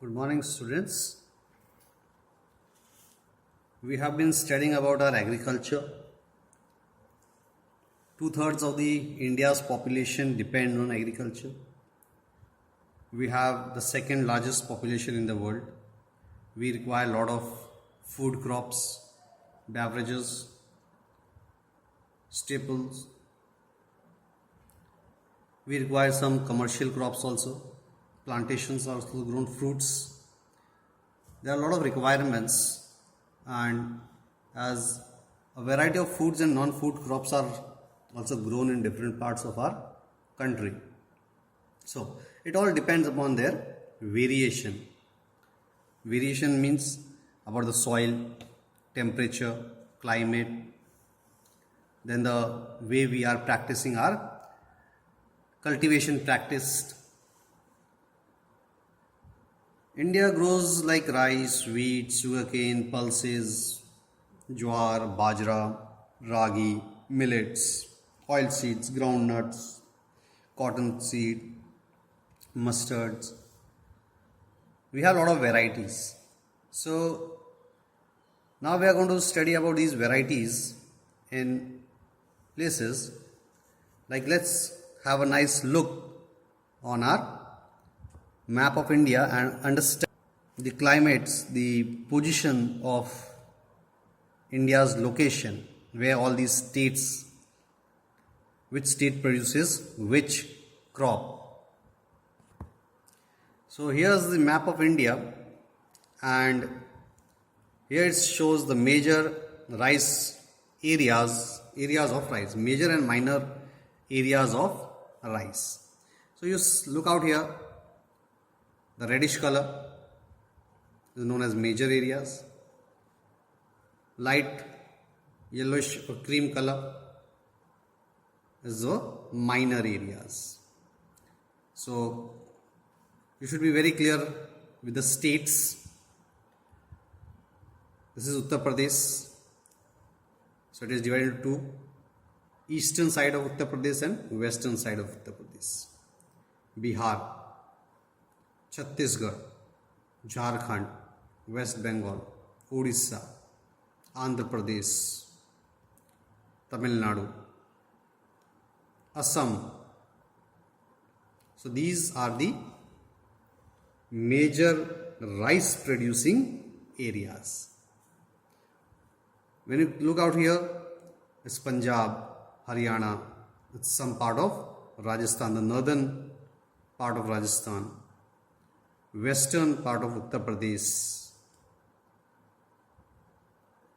Good morning, students. We have been studying about our agriculture. Two-thirds of the India's population depend on agriculture. We have the second largest population in the world. We require a lot of food crops, beverages, staples. We require some commercial crops also. Plantations are also grown fruits. There are a lot of requirements, and as a variety of foods and non-food crops are also grown in different parts of our country. So it all depends upon their variation. Variation means about the soil, temperature, climate, then the way we are practicing our cultivation practiced. India grows like rice, wheat, sugarcane, pulses, jowar, bajra, ragi, millets, oilseeds, groundnuts, cotton seed, mustards. We have a lot of varieties. So now we are going to study about these varieties in places. Like, let's have a nice look on our map of India and understand the climates, the position of India's location, where all these states, which state produces which crop. So here's the map of India, and here it shows the major rice areas of rice, major and minor areas of rice. So you look out here, the reddish color is known as major areas, light yellowish or cream color is the minor areas. So you should be very clear with the states. This is Uttar Pradesh. So it is divided into two, eastern side of Uttar Pradesh and western side of Uttar Pradesh. Bihar, Chhattisgarh, Jharkhand, West Bengal, Odisha, Andhra Pradesh, Tamil Nadu, Assam. So these are the major rice producing areas. When you look out here, it's Punjab, Haryana, it's some part of Rajasthan, the northern part of Rajasthan, western part of Uttar Pradesh,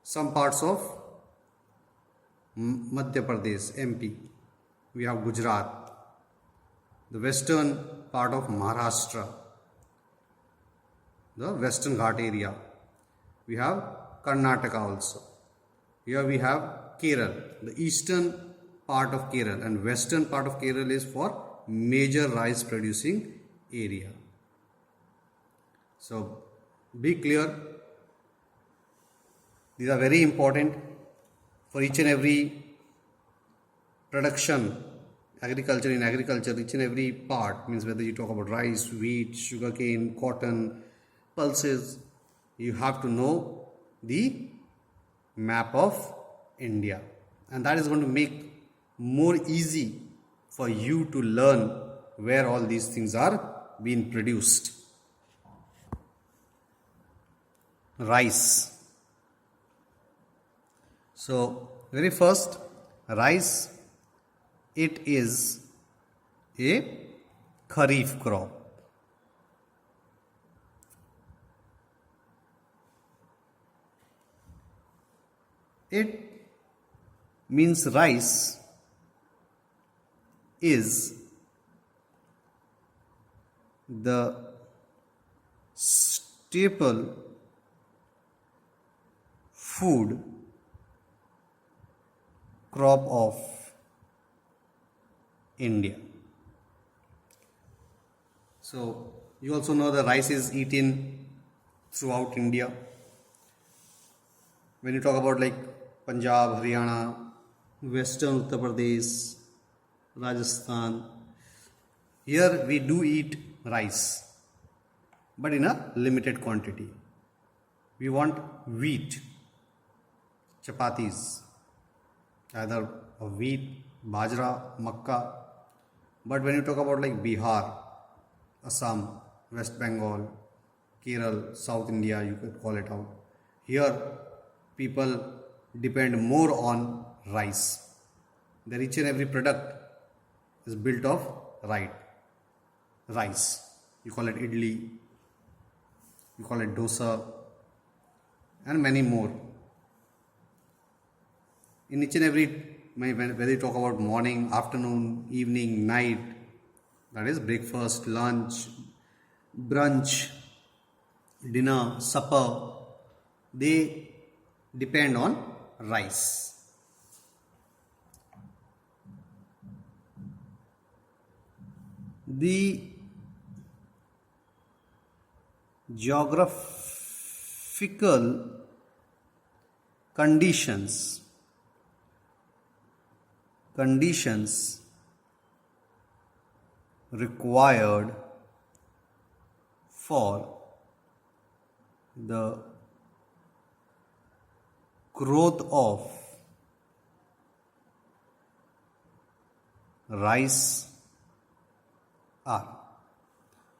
some parts of Madhya Pradesh, MP. We have Gujarat, the western part of Maharashtra, the Western Ghat area. We have Karnataka also. Here we have Kerala, the eastern part of Kerala, and western part of Kerala is for major rice producing area. So be clear, these are very important for each and every production. Agriculture, in agriculture, each and every part, means whether you talk about rice, wheat, sugarcane, cotton, pulses, you have to know the map of India, and that is going to make more easy for you to learn where all these things are being produced. Rice. So very first, rice, it is a kharif crop. It means rice is the staple food crop of India. So you also know the rice is eaten throughout India. When you talk about like Punjab, Haryana, Western Uttar Pradesh, Rajasthan, here we do eat rice. but in a limited quantity. We want wheat, chapatis, either of wheat, bajra, makka. But when you talk about like Bihar, Assam, West Bengal, Kerala, South India, you could call it out. Here, people depend more on rice. Their each and every product is built of rice. You call it idli, you call it dosa, and many more. In each and every, whether you talk about morning, afternoon, evening, night, that is breakfast, lunch, brunch, dinner, supper, they depend on rice. The geographical conditions required for the growth of rice are.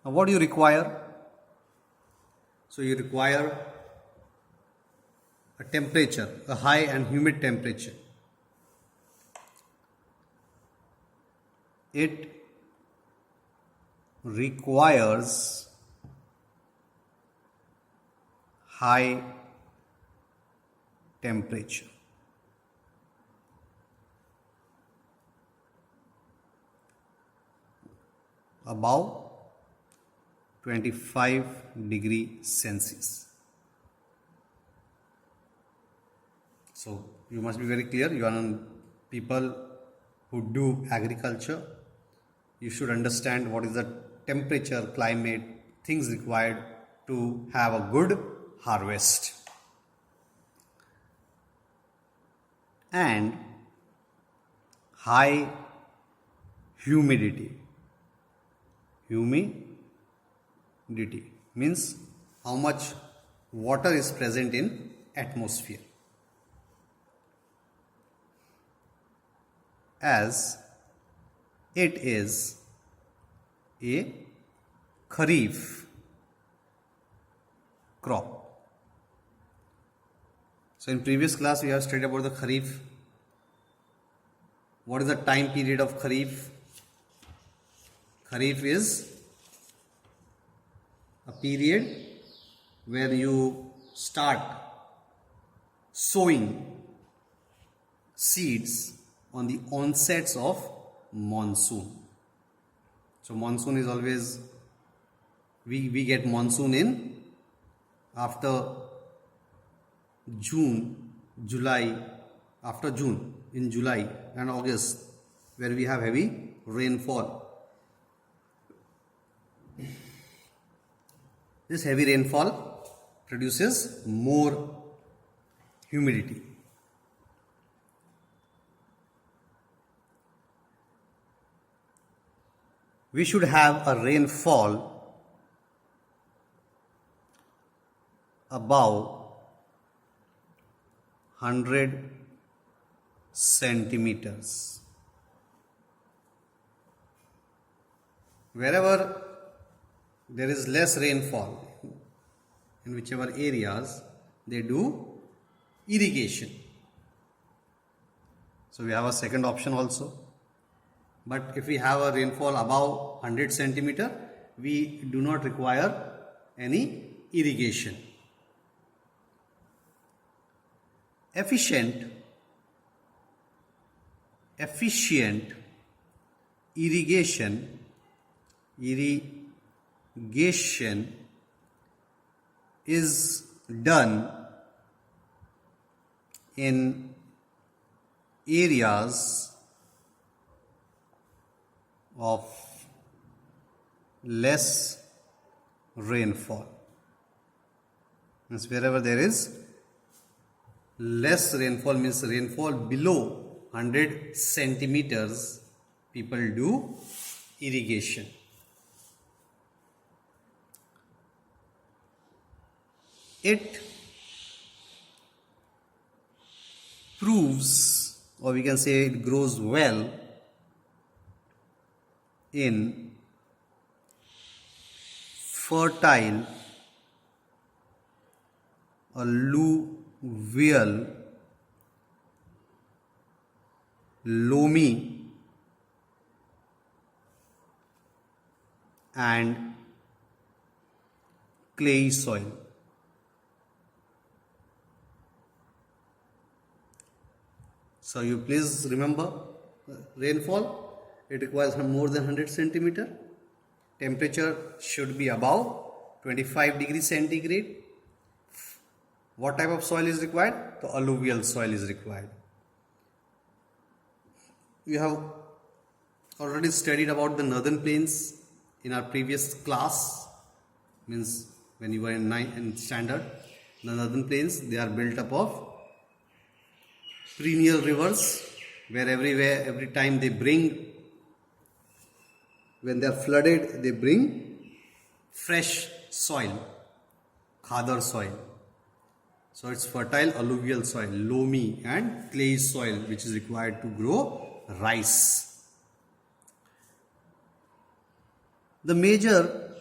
Now, what do you require? So, you require a temperature, a high and humid temperature. It requires high temperature. Above 25 degree Celsius. So you must be very clear. You are people who do agriculture. You should understand what is the temperature, climate, things required to have a good harvest. And high humidity. Humidity means how much water is present in atmosphere. As it is a kharif crop. So in previous class we have studied about the kharif. What is the time period of kharif? Kharif is a period where you start sowing seeds on the onsets of monsoon. So monsoon is always, we get monsoon in after June, July, after June, in July and August, where we have heavy rainfall. This heavy rainfall produces more humidity. We should have a rainfall above 100 centimeters. Wherever there is less rainfall, in whichever areas, they do irrigation. So we have a second option also. But if we have a rainfall above 100 centimeter, we do not require any irrigation. Efficient irrigation is done in areas of less rainfall. Means wherever there is less rainfall, means rainfall below 100 centimeters, people do irrigation. It proves, or we can say it grows well in fertile alluvial loamy and clayey soil. So you please remember, rainfall, it requires more than 100 centimeter. Temperature should be above 25 degrees centigrade. What type of soil is required? The alluvial soil is required. We have already studied about the northern plains in our previous class, means when you were in 9th standard. The northern plains, they are built up of perennial rivers, where every time they bring, when they are flooded, they bring fresh soil, khadar soil. So it's fertile alluvial soil, loamy and clay soil, which is required to grow rice. The major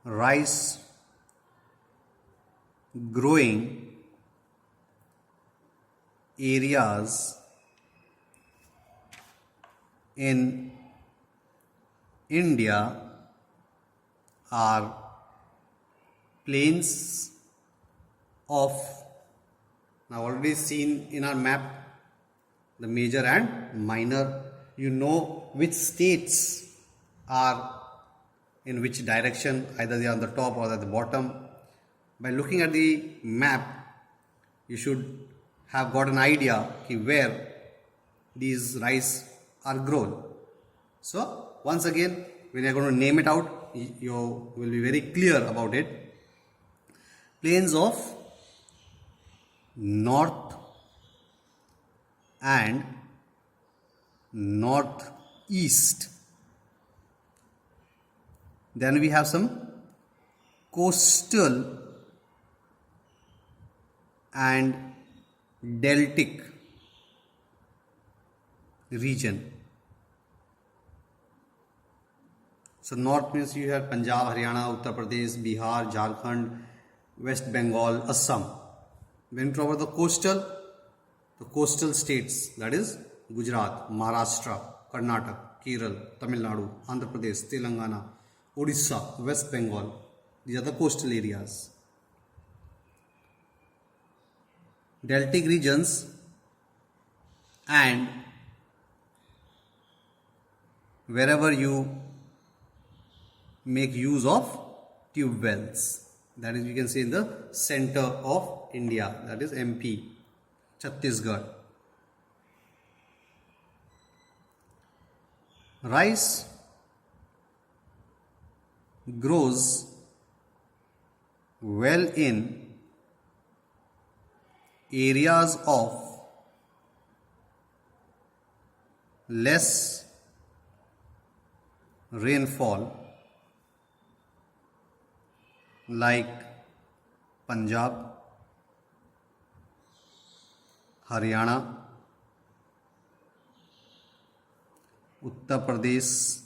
rice growing areas in India are plains of, now already seen in our map, the major and minor. You know which states are in which direction, either they are on the top or at the bottom. By looking at the map, you should have got an idea where these rice are grown. So once again, when you are going to name it out, you will be very clear about it. Plains of north and northeast. Then we have some coastal and deltic region. So north means you have Punjab, Haryana, Uttar Pradesh, Bihar, Jharkhand, West Bengal, Assam. When you cover the coastal states, that is Gujarat, Maharashtra, Karnataka, Kerala, Tamil Nadu, Andhra Pradesh, Telangana, Odisha, West Bengal. These are the coastal areas. Deltic regions and wherever you make use of tube wells, that is, you can say in the center of India, that is MP, Chhattisgarh. Rice grows well in areas of less rainfall like Punjab, Haryana, Uttar Pradesh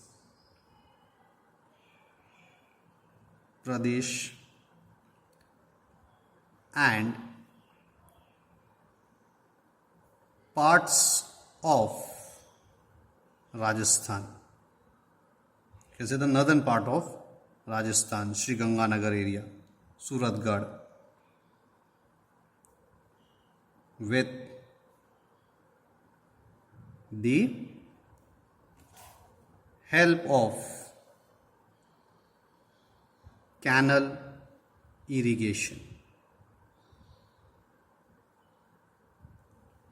and parts of Rajasthan. You can say the northern part of Rajasthan, Sri Ganganagar area, Suratgarh, with the help of canal irrigation.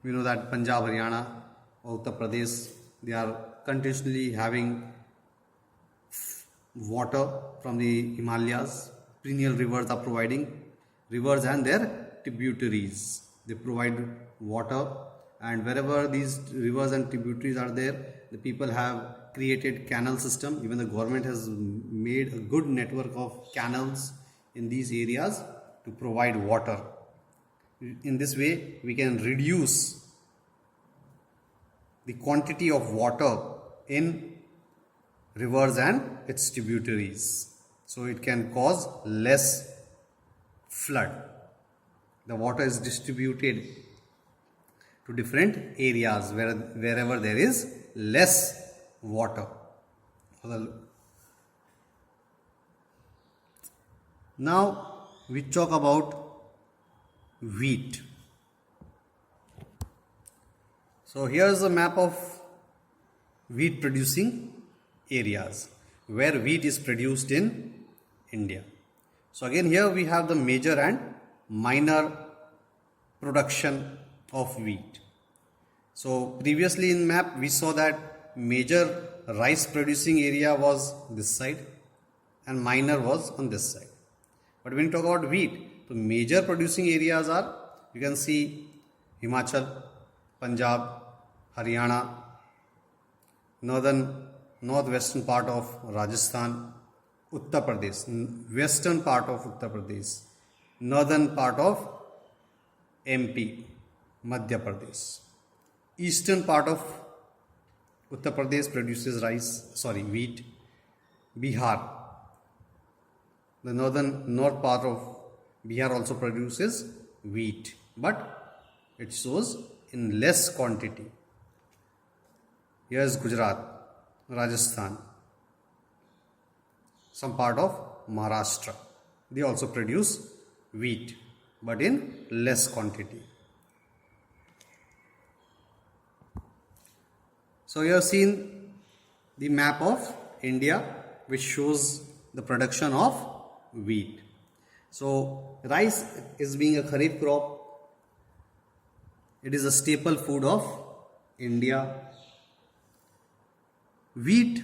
We know that Punjab, Haryana, Uttar Pradesh, they are continuously having water from the Himalayas. Perennial rivers are providing, rivers and their tributaries. They provide water, and wherever these rivers and tributaries are there, the people have created canal system. Even the government has made a good network of canals in these areas to provide water. In this way, we can reduce the quantity of water in rivers and its tributaries. So it can cause less flood. The water is distributed to different areas wherever there is less water. Now we talk about wheat. So here is a map of wheat producing areas where wheat is produced in India. So again here we have the major and minor production of wheat. So previously in map we saw that major rice producing area was this side and minor was on this side. But when you talk about wheat, the major producing areas are, you can see Himachal, Punjab, Haryana, northwestern part of Rajasthan, Uttar Pradesh, western part of Uttar Pradesh, northern part of MP, Madhya Pradesh. Eastern part of Uttar Pradesh produces wheat. Bihar, the north part of Bihar also produces wheat, but it shows in less quantity. Here is Gujarat, Rajasthan, some part of Maharashtra. They also produce wheat, but in less quantity. So you have seen the map of India, which shows the production of wheat. So rice is being a kharif crop. It is a staple food of India. Wheat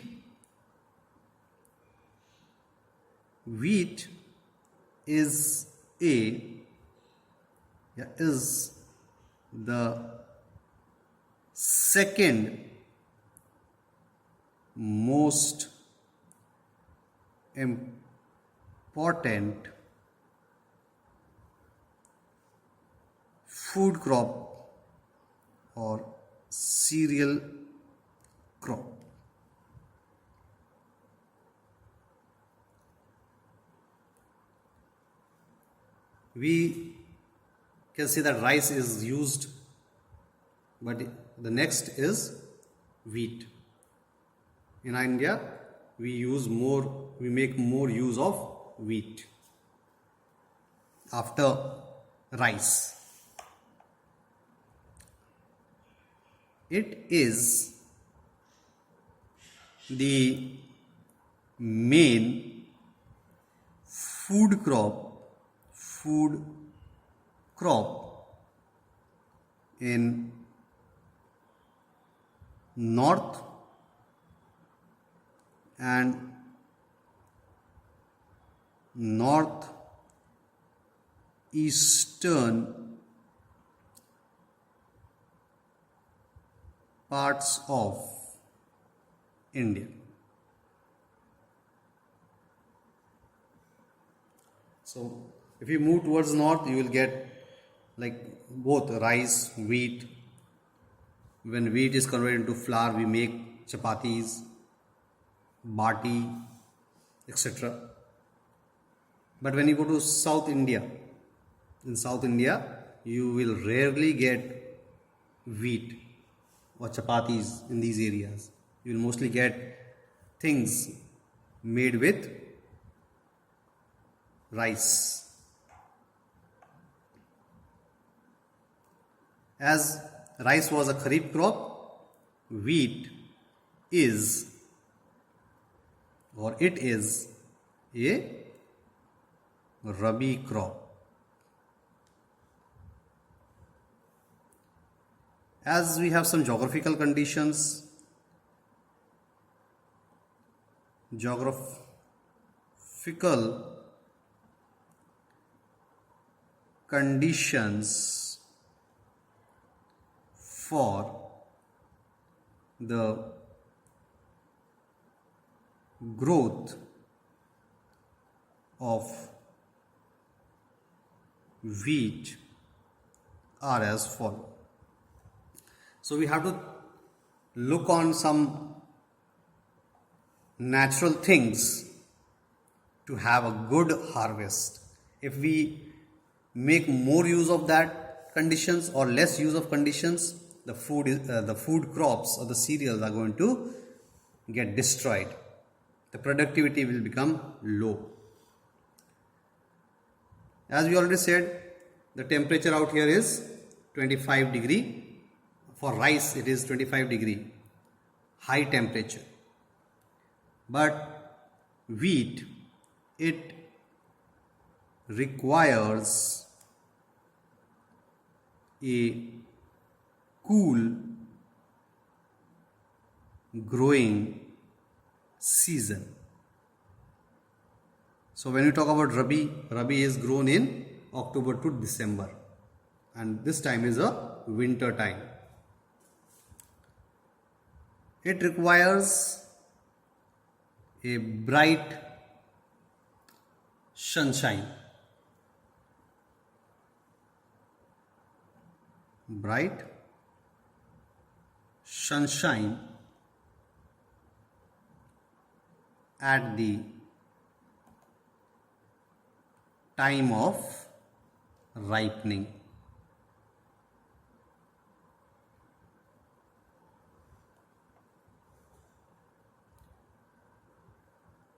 is the second most important food crop or cereal crop. We can say that rice is used, but the next is wheat. In India, we make more use of wheat after rice. It is the main food crop in north and northeastern parts of India. So if you move towards north, you will get like both rice, wheat. When wheat is converted into flour, we make chapatis, bati, etc. But when you go to South India, in South India, you will rarely get wheat or chapatis in these areas. You will mostly get things made with rice. As rice was a kharif crop, wheat is a rabi crop. As we have some geographical conditions, for the growth of wheat are as follow. So we have to look on some natural things to have a good harvest. If we make more use of that conditions or less use of conditions, the food crops or the cereals are going to get destroyed. The productivity will become low. As we already said, the temperature out here is 25 degree. For rice it is 25 degree, high temperature. But wheat, it requires a cool growing season. So when you talk about Rabi is grown in October to December, and this time is a winter time. It requires a bright sunshine. Bright sunshine at the time of ripening.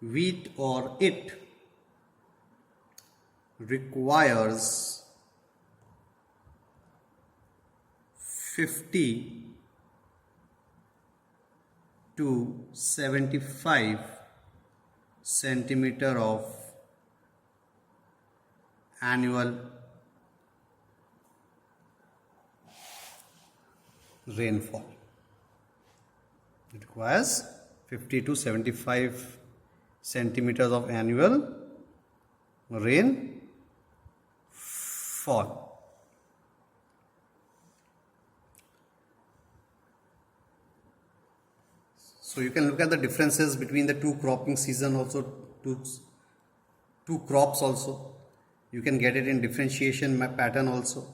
Wheat or it requires 50 to 75 centimeter of annual rainfall. It requires 50 to 75 centimeters of annual rainfall. So you can look at the differences between the two cropping season also, two crops also. You can get it in differentiation pattern also.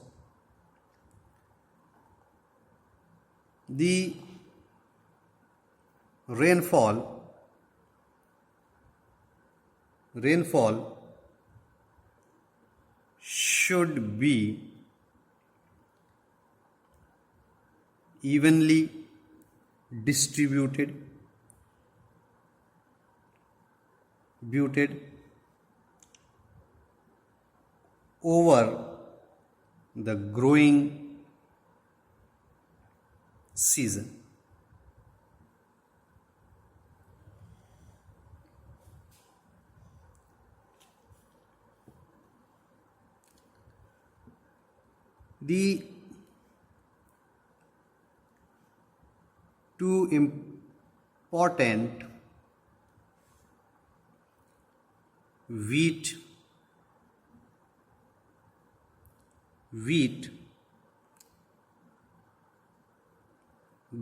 The rainfall should be evenly distributed over the growing season. The two important wheat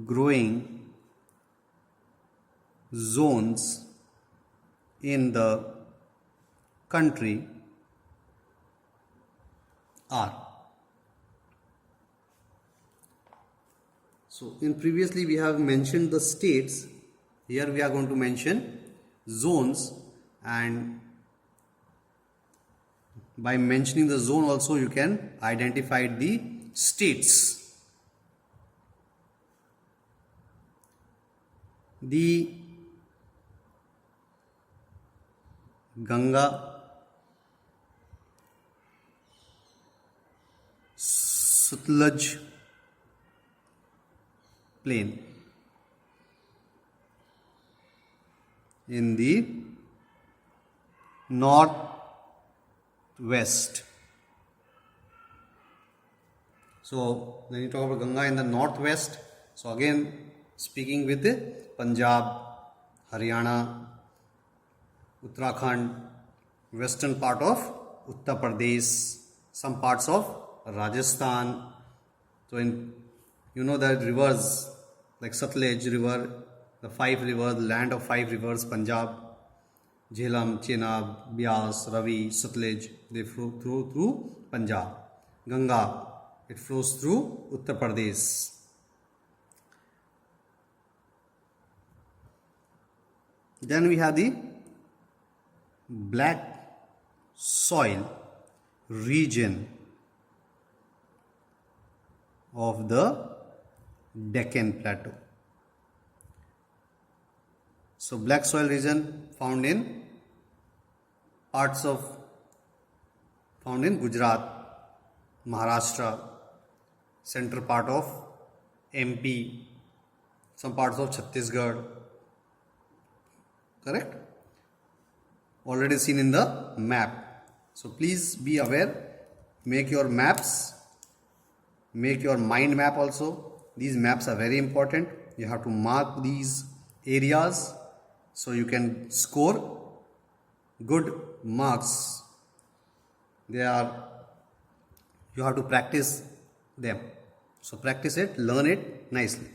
growing zones in the country are. So in previously we have mentioned the states. Here we are going to mention zones, and by mentioning the zone also you can identify the states. The Ganga, Sutlej plain in the northwest. So when you talk about Ganga in the northwest, so again speaking with Punjab, Haryana, Uttarakhand, western part of Uttar Pradesh, some parts of Rajasthan. So in that rivers like Sutlej river the 5 rivers, land of 5 rivers, Punjab, Jhelum, Chenab, Bias, Ravi, Sutlej, they flow through Punjab. Ganga, it flows through Uttar Pradesh. Then we have the black soil region of the Deccan Plateau. So black soil region found in Gujarat, Maharashtra, central part of MP, some parts of Chhattisgarh. Correct? Already seen in the map. So please be aware, make your maps, make your mind map also. These maps are very important. You have to mark these areas so you can score good marks. You have to practice them. So practice it, learn it nicely.